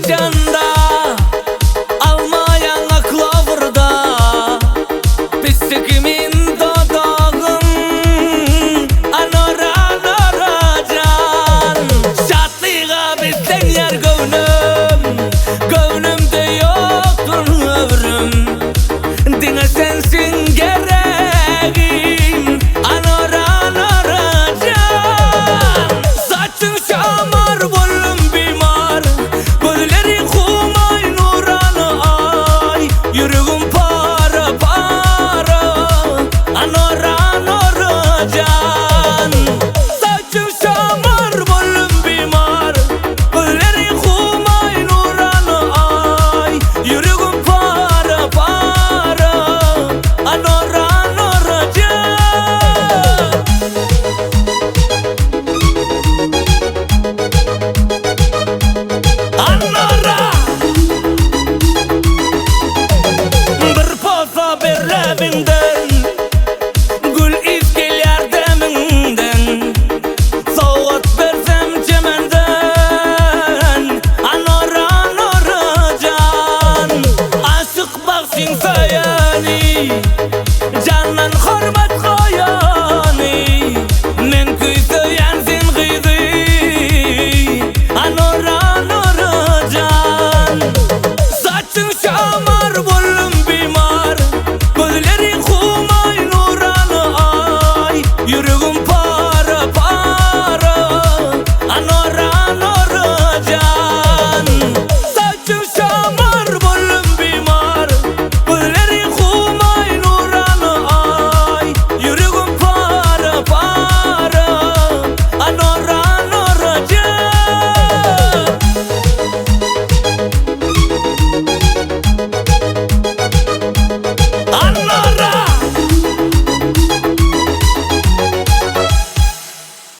canda almayan aklavırda pislikimin dodağın anora can şatlığa bizden yer gönlümde yoktur ömrüm dine sensin gereğim anora can saçın şamar bollum bimar gözleri kumay nuranı ay yüreğim para anora can saçın şamar bollum bimar gözleri kumay nuranı ay yüreğim para anora can Anora bir poza bir levinde